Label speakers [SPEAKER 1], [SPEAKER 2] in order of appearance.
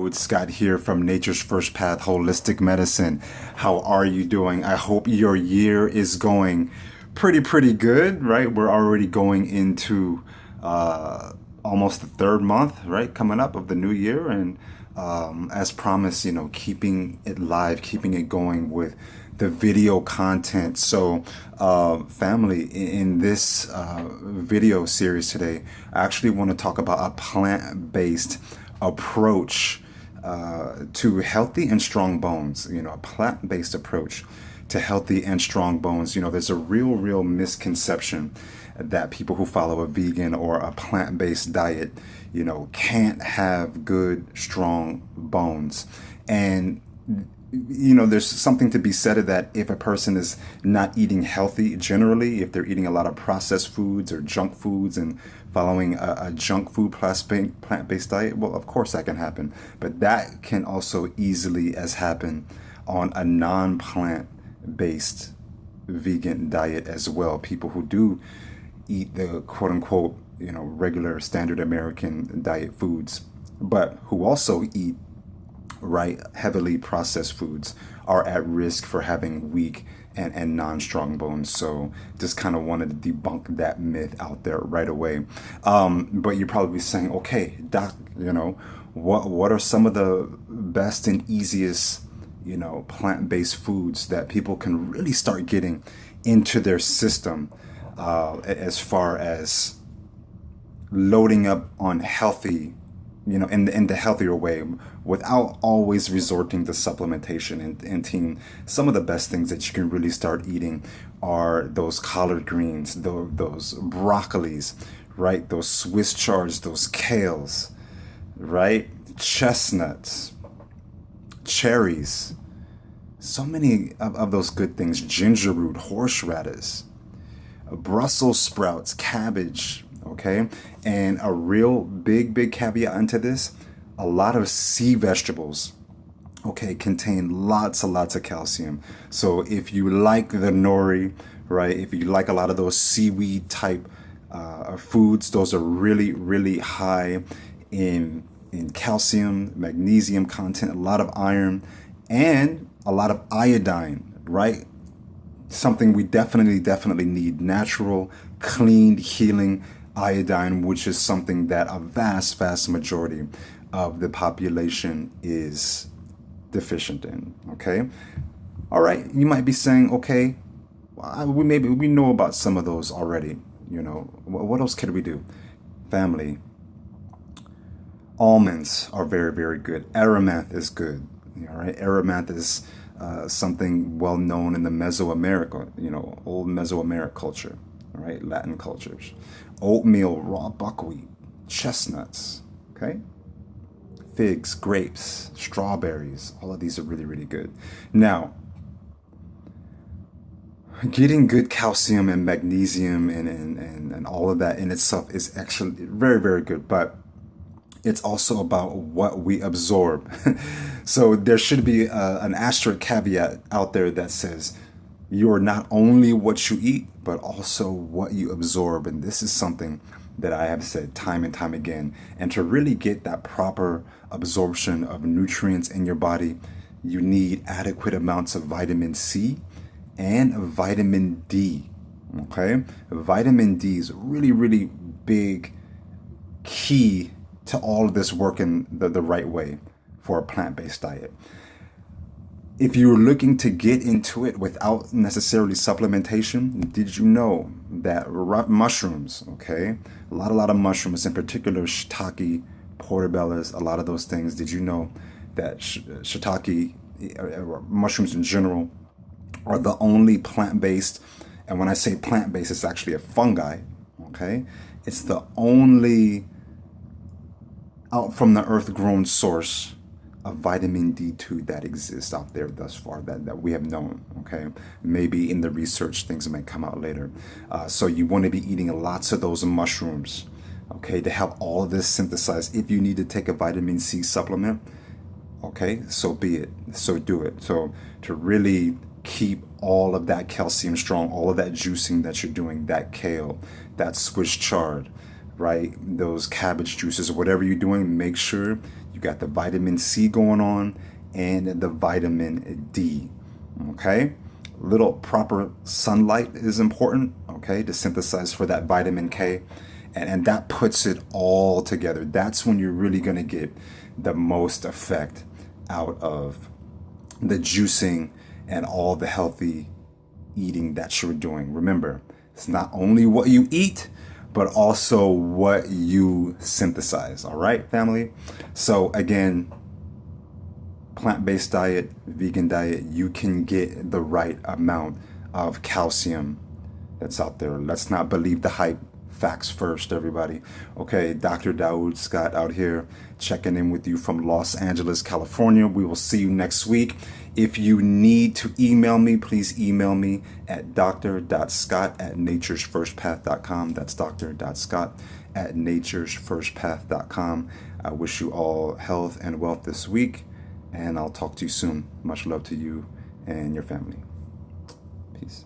[SPEAKER 1] Daud Scott here from Nature's First Path Holistic Medicine. How are you doing? I hope your year is going pretty good, right? We're already going into almost the third month, right? Coming up of the new year. And as promised, keeping it live, keeping it going with the video content. So, family, in this video series today, I actually want to talk about a plant-based approach to healthy and strong bones. A plant-based approach to healthy and strong bones. There's a real misconception that people who follow a vegan or a plant-based diet, can't have good, strong bones. And there's something to be said of that if a person is not eating healthy generally, if they're eating a lot of processed foods or junk foods and following a junk food plant-based diet, well, of course that can happen. But that can also easily as happen on a non-plant-based vegan diet as well. People who do eat the quote-unquote, regular standard American diet foods, but who also eat heavily processed foods are at risk for having weak and non-strong bones. So just kind of wanted to debunk that myth out there right away. But you're probably saying, okay, doc, what are some of the best and easiest, plant-based foods that people can really start getting into their system as far as loading up on healthy, in the healthier way, without always resorting to supplementation. And team, some of the best things that you can really start eating are those collard greens, those broccolis, right? Those Swiss chards, those kales, right? Chestnuts, cherries, so many of those good things. Ginger root, horseradish, Brussels sprouts, cabbage. Okay, and a real big caveat into this: a lot of sea vegetables, okay, contain lots and lots of calcium. So if you like the nori, right, if you like a lot of those seaweed type foods, those are really high in calcium, magnesium content, a lot of iron, and a lot of iodine, right? Something we definitely need: natural, clean, healing iodine, which is something that a vast majority of the population is deficient in. Okay, all right. You might be saying, okay, we know about some of those already. What else could we do? Family, almonds are very good. Amaranth is good. All right, amaranth is something well known in the Mesoamerica, old Mesoameric culture. All right, Latin cultures. Oatmeal, raw buckwheat, chestnuts, okay? Figs, grapes, strawberries, all of these are really good. Now, getting good calcium and magnesium and all of that in itself is actually very good, but it's also about what we absorb. So there should be an asterisk caveat out there that says, you're not only what you eat, but also what you absorb. And this is something that I have said time and time again. And to really get that proper absorption of nutrients in your body, you need adequate amounts of vitamin C and vitamin D. Okay? Vitamin D is really big key to all of this working the right way for a plant-based diet. If you're looking to get into it without necessarily supplementation, did you know that mushrooms, okay, a lot of mushrooms, in particular shiitake, portobellos, a lot of those things, did you know that shiitake, or mushrooms in general, are the only plant-based, and when I say plant-based, it's actually a fungi, okay? It's the only out from the earth grown source of vitamin D2 that exists out there thus far that we have known. Okay, maybe in the research things may come out later. So you want to be eating lots of those mushrooms, okay, to help all of this synthesize. If you need to take a vitamin C supplement, okay, so be it, so do it. So to really keep all of that calcium strong, all of that juicing that you're doing, that kale, that Swiss chard, right, those cabbage juices, whatever you're doing, make sure you You got the vitamin C going on and the vitamin D. Okay? Little proper sunlight is important, okay, to synthesize for that vitamin K. And that puts it all together. That's when you're really going to get the most effect out of the juicing and all the healthy eating that you're doing. Remember, it's not only what you eat, but also what you synthesize. All right, family? So again, plant-based diet, vegan diet, you can get the right amount of calcium that's out there. Let's not believe the hype. Facts first, everybody. Okay, Dr. Daud Scott out here checking in with you from Los Angeles, California. We will see you next week. If you need to email me, please email me at dr.scott@naturesfirstpath.com. That's dr.scott@naturesfirstpath.com. I wish you all health and wealth this week, and I'll talk to you soon. Much love to you and your family. Peace.